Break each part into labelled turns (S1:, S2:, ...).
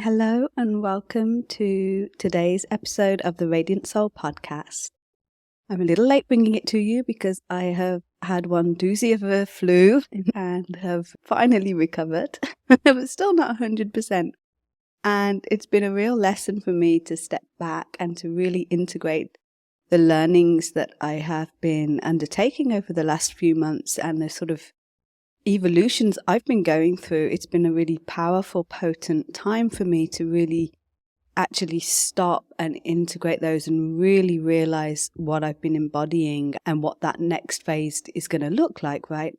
S1: Hello and welcome to today's episode of the Radiant Soul podcast. I'm a little late bringing it to you because I have had one doozy of a flu and have finally recovered, but still not 100%. And it's been a real lesson for me to step back and to really integrate the learnings that I have been undertaking over the last few months and the sort of evolutions I've been going through. It's been a really powerful, potent time for me to really actually stop and integrate those and really realize what I've been embodying and what that next phase is going to look like, right?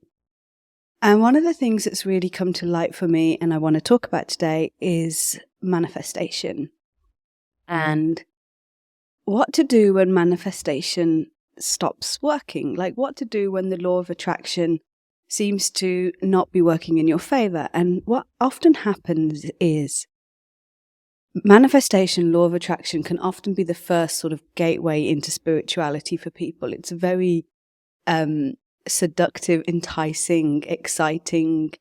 S1: And one of the things that's really come to light for me and I want to talk about today is manifestation and what to do when manifestation stops working, like what to do when the law of attraction seems to not be working in your favor. And what often happens is manifestation, law of attraction can often be the first sort of gateway into spirituality for people. It's a very seductive, enticing, exciting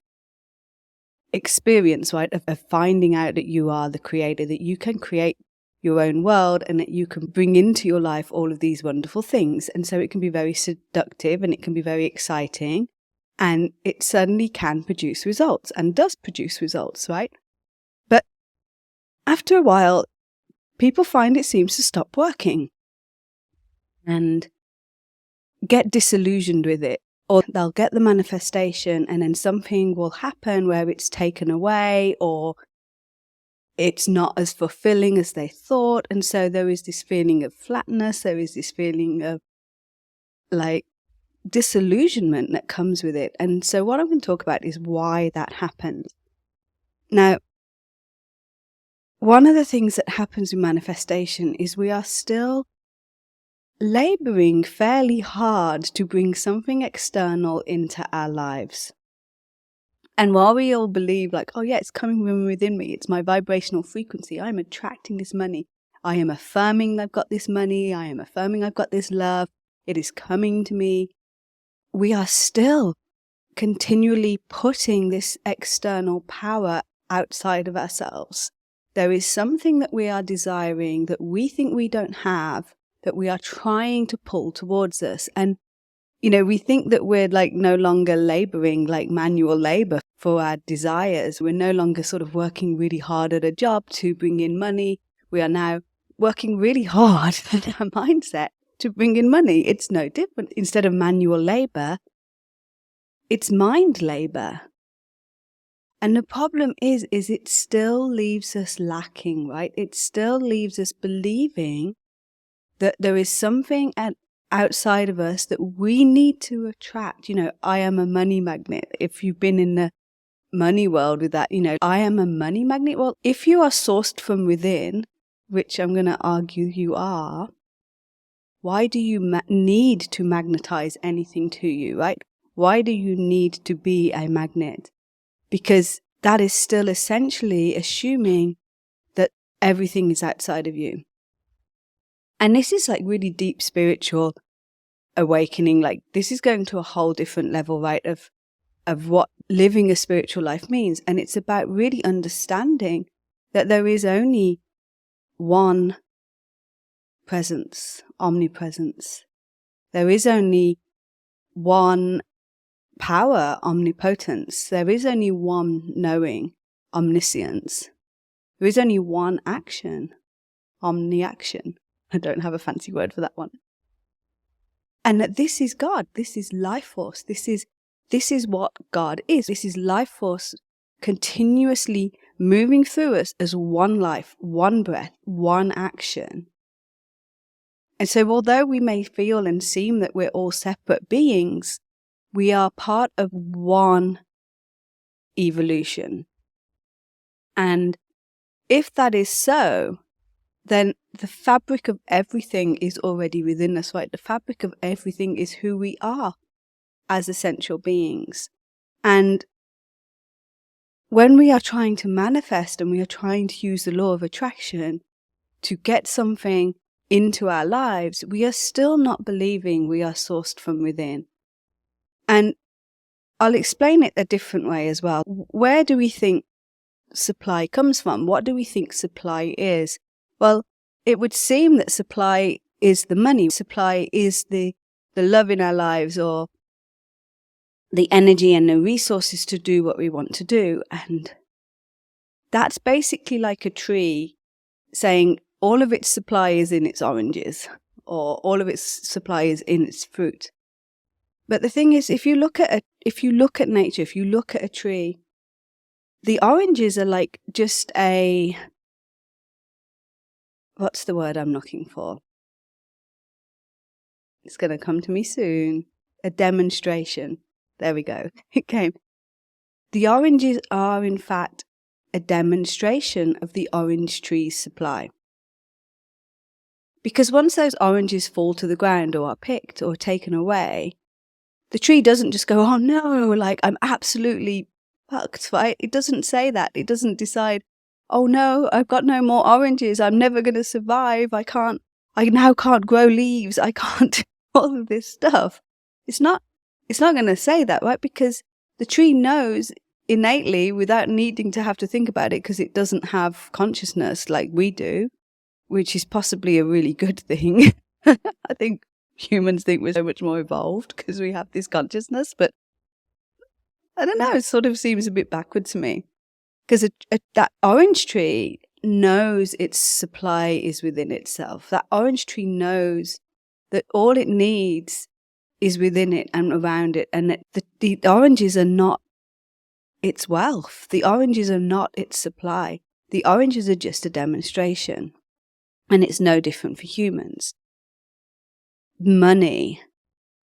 S1: experience, right? Of finding out that you are the creator, that you can create your own world and that you can bring into your life all of these wonderful things. And so it can be very seductive and it can be very exciting. And it certainly can produce results and does produce results, right? But after a while, people find it seems to stop working and get disillusioned with it. Or they'll get the manifestation and then something will happen where it's taken away or it's not as fulfilling as they thought. And so there is this feeling of flatness. There is this feeling of like disillusionment that comes with it. And so what I'm going to talk about is why that happens. Now, one of the things that happens with manifestation is we are still laboring fairly hard to bring something external into our lives. And while we all believe like, oh yeah, it's coming from within me, it's my vibrational frequency, I'm attracting this money, I am affirming I've got this money, I am affirming I've got this love, it is coming to me. We are still continually putting this external power outside of ourselves. There is something that we are desiring that we think we don't have, that we are trying to pull towards us. And, you know, we think that we're like no longer laboring like manual labor for our desires. We're no longer sort of working really hard at a job to bring in money. We are now working really hard at our mindset to bring in money. It's no different. Instead of manual labor, it's mind labor. And the problem is it still leaves us lacking, right? It still leaves us believing that there is something outside of us that we need to attract. You know, I am a money magnet. If you've been in the money world with that, you know, I am a money magnet. Well, if you are sourced from within, which I'm going to argue you are, why do you need to magnetize anything to you, right? Why do you need to be a magnet? Because that is still essentially assuming that everything is outside of you. And this is like really deep spiritual awakening. Like this is going to a whole different level, right, of what living a spiritual life means. And it's about really understanding that there is only one presence, omnipresence. There is only one power, omnipotence. There is only one knowing, omniscience. There is only one action, omniaction. I don't have a fancy word for that one. And that this is God. This is life force. This is what God is. This is life force continuously moving through us as one life, one breath, one action. And so although we may feel and seem that we're all separate beings, we are part of one evolution. And if that is so, then the fabric of everything is already within us, right? The fabric of everything is who we are as essential beings. And when we are trying to manifest and we are trying to use the law of attraction to get something into our lives, we are still not believing we are sourced from within. And I'll explain it a different way as well. Where do we think supply comes from. What do we think supply is? Well, it would seem that supply is the money. Supply is the love in our lives, or the energy and the resources to do what we want to do. And that's basically like a tree saying all of its supply is in its oranges, or all of its supply is in its fruit. But the thing is, if you look at nature, if you look at a tree, the oranges are like just what's the word I'm looking for? It's going to come to me soon. A demonstration. There we go. It came. The oranges are, in fact, a demonstration of the orange tree's supply. Because once those oranges fall to the ground or are picked or taken away, the tree doesn't just go, oh no, like I'm absolutely fucked, right? It doesn't say that. It doesn't decide, oh no, I've got no more oranges. I'm never going to survive. I now can't grow leaves. I can't do all of this stuff. It's not going to say that, right? Because the tree knows innately, without needing to have to think about it, because it doesn't have consciousness like we do, which is possibly a really good thing. I think humans think we're so much more evolved because we have this consciousness, but I don't know, it sort of seems a bit backward to me. Because that orange tree knows its supply is within itself. That orange tree knows that all it needs is within it and around it, and that the oranges are not its wealth. The oranges are not its supply. The oranges are just a demonstration. And it's no different for humans. Money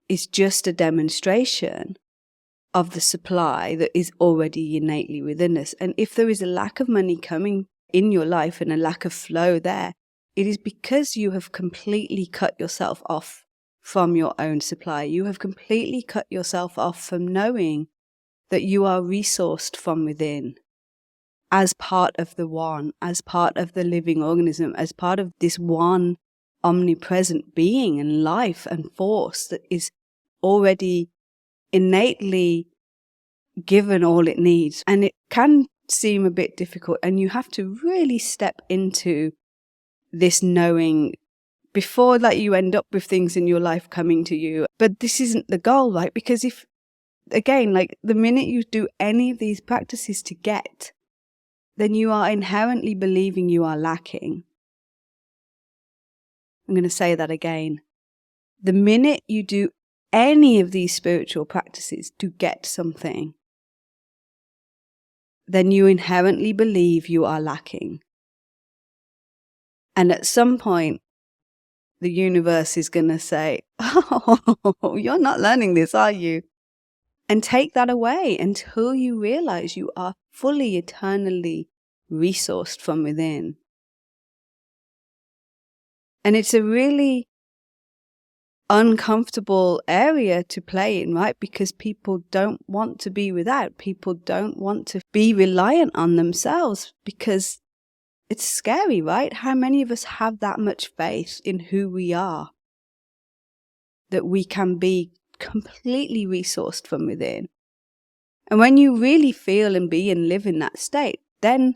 S1: is just a demonstration of the supply that is already innately within us. And if there is a lack of money coming in your life and a lack of flow there, it is because you have completely cut yourself off from your own supply. You have completely cut yourself off from knowing that you are resourced from within, as part of the one, as part of the living organism, as part of this one omnipresent being and life and force that is already innately given all it needs. And it can seem a bit difficult, and you have to really step into this knowing before you end up with things in your life coming to you. But this isn't the goal, right? Because if, again, the minute you do any of these practices to get, then you are inherently believing you are lacking. I'm going to say that again. The minute you do any of these spiritual practices to get something, then you inherently believe you are lacking. And at some point, the universe is going to say, oh, you're not learning this, are you? And take that away until you realize you are fully, eternally resourced from within. And it's a really uncomfortable area to play in, right? Because people don't want to be without. People don't want to be reliant on themselves because it's scary, right? How many of us have that much faith in who we are, that we can be completely resourced from within? And when you really feel and be and live in that state, then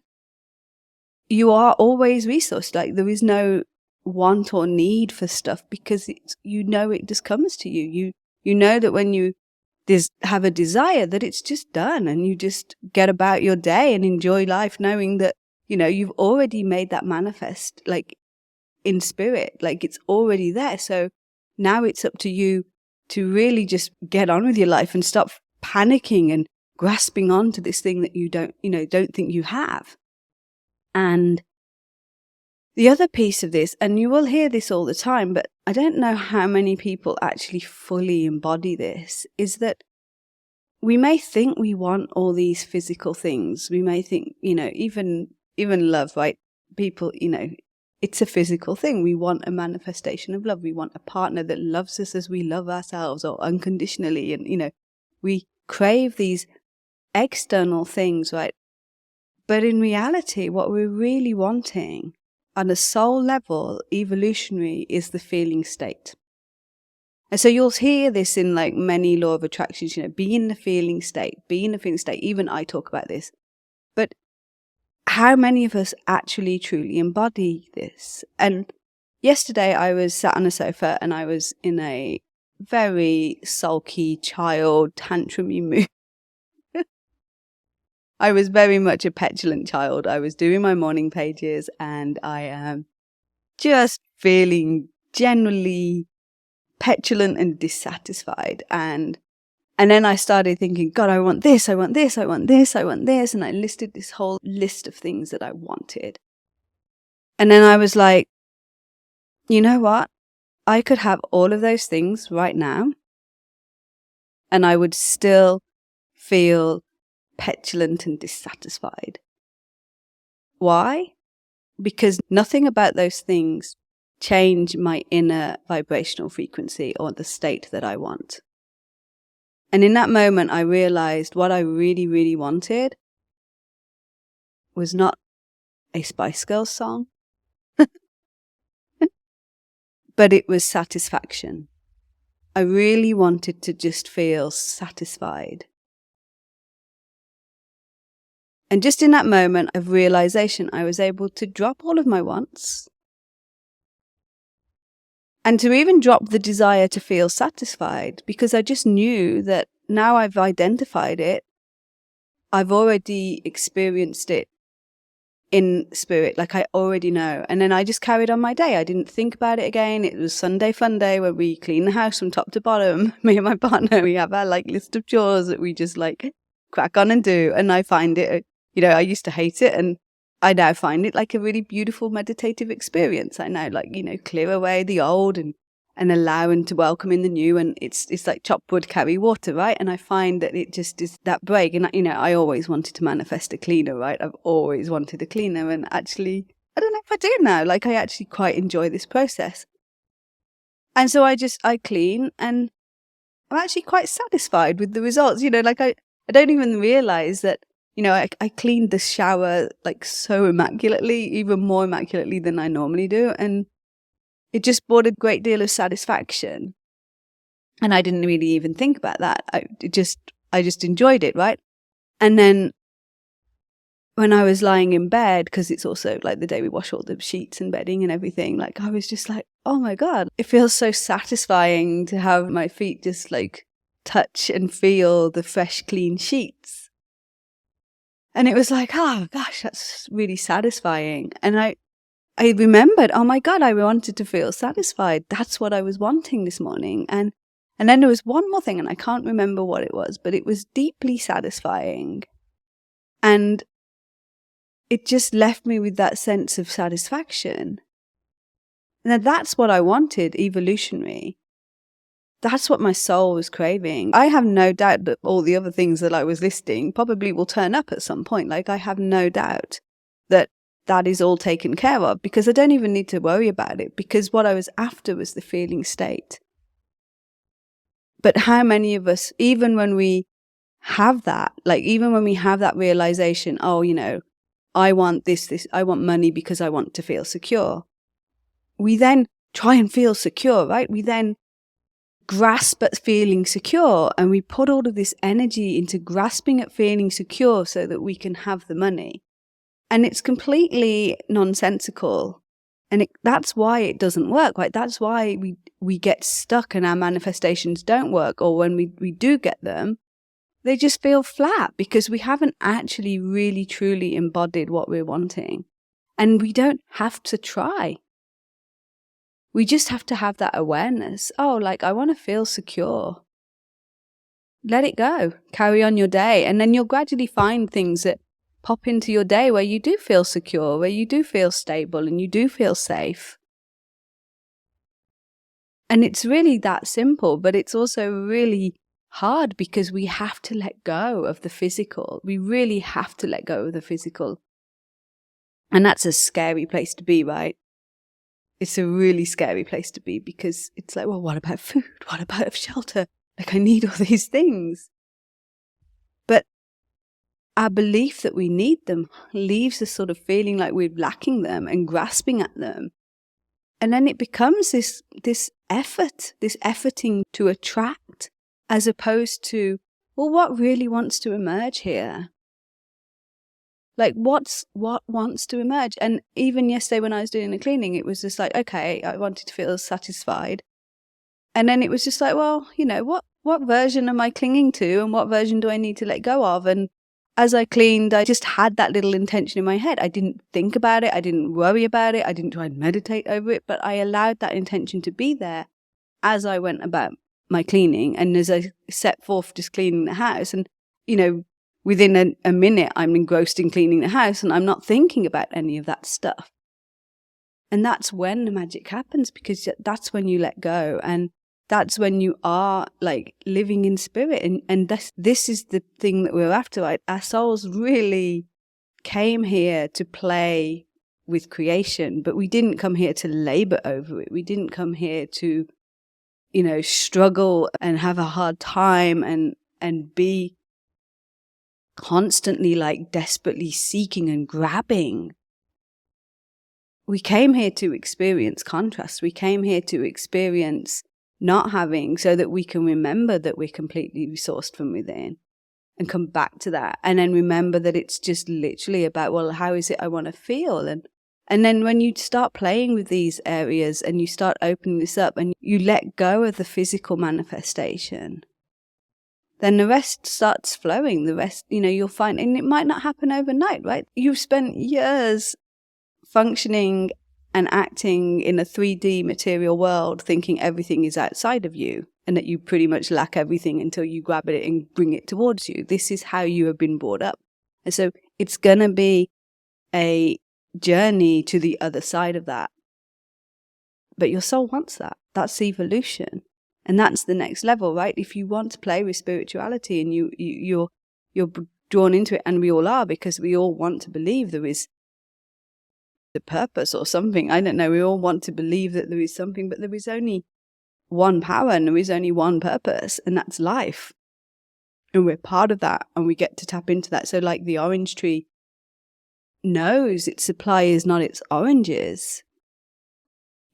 S1: you are always resourced. There is no want or need for stuff because it just comes to you. You know that when you have a desire, that it's just done, and you just get about your day and enjoy life knowing that, you've already made that manifest, in spirit, it's already there. So now it's up to you to really just get on with your life and stop panicking and grasping onto this thing that you don't think you have. And the other piece of this, and you will hear this all the time, but I don't know how many people actually fully embody this, is that we may think we want all these physical things. We may think, even love, right? People, it's a physical thing. We want a manifestation of love. We want a partner that loves us as we love ourselves, or unconditionally. And, we crave these external things, right? But in reality, what we're really wanting on a soul level, evolutionary, is the feeling state. And so you'll hear this in many law of attractions, be in the feeling state, be in the feeling state. Even I talk about this. But how many of us actually truly embody this? And yesterday I was sat on a sofa and I was in a very sulky child tantrumy mood. I was very much a petulant child. I was doing my morning pages and I am just feeling generally petulant and dissatisfied. And then I started thinking, God, I want this, I want this, I want this, I want this. And I listed this whole list of things that I wanted. And then I was like, you know what? I could have all of those things right now and I would still feel petulant and dissatisfied. Why? Because nothing about those things change my inner vibrational frequency or the state that I want. And in that moment, I realized what I really, really wanted was not a Spice Girls song, but it was satisfaction. I really wanted to just feel satisfied. And just in that moment of realization, I was able to drop all of my wants and to even drop the desire to feel satisfied, because I just knew that now I've identified it, I've already experienced it in spirit, like I already know. And then I just carried on my day. I didn't think about it again. It was Sunday fun day where we clean the house from top to bottom. Me and my partner, we have our like list of chores that we just like crack on and do. And I find it, I used to hate it, and I now find it like a really beautiful meditative experience. I now like, clear away the old and allow and to welcome in the new. And it's like chop wood, carry water, right? And I find that it just is that break. And, I always wanted to manifest a cleaner, right? I've always wanted a cleaner. And actually, I don't know if I do now. Like, I actually quite enjoy this process. And so I clean and I'm actually quite satisfied with the results. I don't even realize that, I cleaned the shower like so immaculately, even more immaculately than I normally do. And it just brought a great deal of satisfaction. And I didn't really even think about that. I just enjoyed it, right? And then when I was lying in bed, because it's also like the day we wash all the sheets and bedding and everything, like I was just like, oh my God, it feels so satisfying to have my feet just like touch and feel the fresh, clean sheets. And it was like, oh gosh, that's really satisfying. And I remembered, oh my God, I wanted to feel satisfied. That's what I was wanting this morning. And then there was one more thing, and I can't remember what it was, but it was deeply satisfying. And it just left me with that sense of satisfaction. Now that's what I wanted, evolutionary. That's what my soul was craving. I have no doubt that all the other things that I was listing probably will turn up at some point. Like, I have no doubt that is all taken care of, because I don't even need to worry about it, because what I was after was the feeling state. But how many of us, even when we have that, like even when we have that realization, oh, I want this, I want money because I want to feel secure. We then try and feel secure, right? We then grasp at feeling secure, and we put all of this energy into grasping at feeling secure so that we can have the money. And it's completely nonsensical. And that's why it doesn't work, right? That's why we get stuck and our manifestations don't work. Or when we do get them, they just feel flat, because we haven't actually really truly embodied what we're wanting. And we don't have to try. We just have to have that awareness. Oh, like, I want to feel secure. Let it go. Carry on your day. And then you'll gradually find things that pop into your day where you do feel secure, where you do feel stable, and you do feel safe. And it's really that simple, but it's also really hard, because we have to let go of the physical. We really have to let go of the physical. And that's a scary place to be, right? It's a really scary place to be, because it's like, well, what about food? What about shelter? Like, I need all these things. But our belief that we need them leaves us sort of feeling like we're lacking them and grasping at them. And then it becomes this efforting to attract, as opposed to, well, what really wants to emerge here? Like, what wants to emerge? And even yesterday when I was doing the cleaning, it was just like, okay, I wanted to feel satisfied. And then it was just like, well, what version am I clinging to, and what version do I need to let go of? And as I cleaned, I just had that little intention in my head. I didn't think about it. I didn't worry about it. I didn't try and meditate over it, but I allowed that intention to be there as I went about my cleaning. And as I set forth just cleaning the house, and, within a minute, I'm engrossed in cleaning the house and I'm not thinking about any of that stuff. And that's when the magic happens, because that's when you let go. And that's when you are like living in spirit. And this is the thing that we're after, right? Our souls really came here to play with creation, but we didn't come here to labor over it. We didn't come here to, struggle and have a hard time and be constantly like desperately seeking and grabbing. We came here to experience contrast. We came here to experience not having, so that we can remember that we're completely resourced from within and come back to that. And then remember that it's just literally about, well, how is it I want to feel? And then when you start playing with these areas and you start opening this up and you let go of the physical manifestation, then the rest starts flowing. The rest, you'll find, and it might not happen overnight, right? You've spent years functioning and acting in a 3D material world, thinking everything is outside of you and that you pretty much lack everything until you grab it and bring it towards you. This is how you have been brought up. And so it's going to be a journey to the other side of that. But your soul wants that. That's evolution. And that's the next level, right? If you want to play with spirituality and you're drawn into it, and we all are, because we all want to believe there is the purpose or something. I don't know. We all want to believe that there is something, but there is only one power and there is only one purpose, and that's life. And we're part of that, and we get to tap into that. So like the orange tree knows its supply is not its oranges.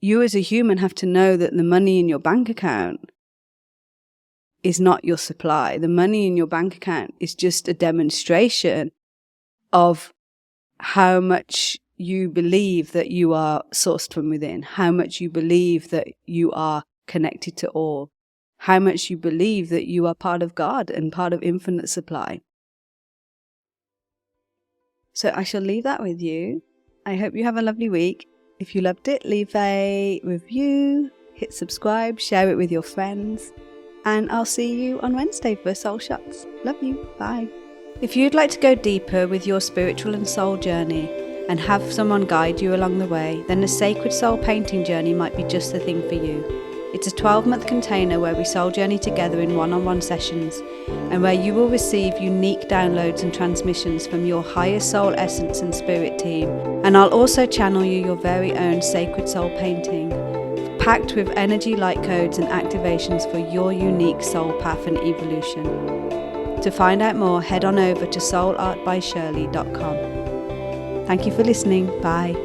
S1: You as a human have to know that the money in your bank account is not your supply. The money in your bank account is just a demonstration of how much you believe that you are sourced from within, how much you believe that you are connected to all, how much you believe that you are part of God and part of infinite supply. So I shall leave that with you. I hope you have a lovely week. If you loved it, leave a review, hit subscribe, share it with your friends, and I'll see you on Wednesday for Soul Shots. Love you. Bye. If you'd like to go deeper with your spiritual and soul journey and have someone guide you along the way, then the Sacred Soul Painting Journey might be just the thing for you. It's a 12-month container where we soul journey together in one-on-one sessions, and where you will receive unique downloads and transmissions from your higher soul essence and spirit team. And I'll also channel you your very own sacred soul painting, packed with energy light codes and activations for your unique soul path and evolution. To find out more, head on over to soulartbyshirley.com. Thank you for listening. Bye.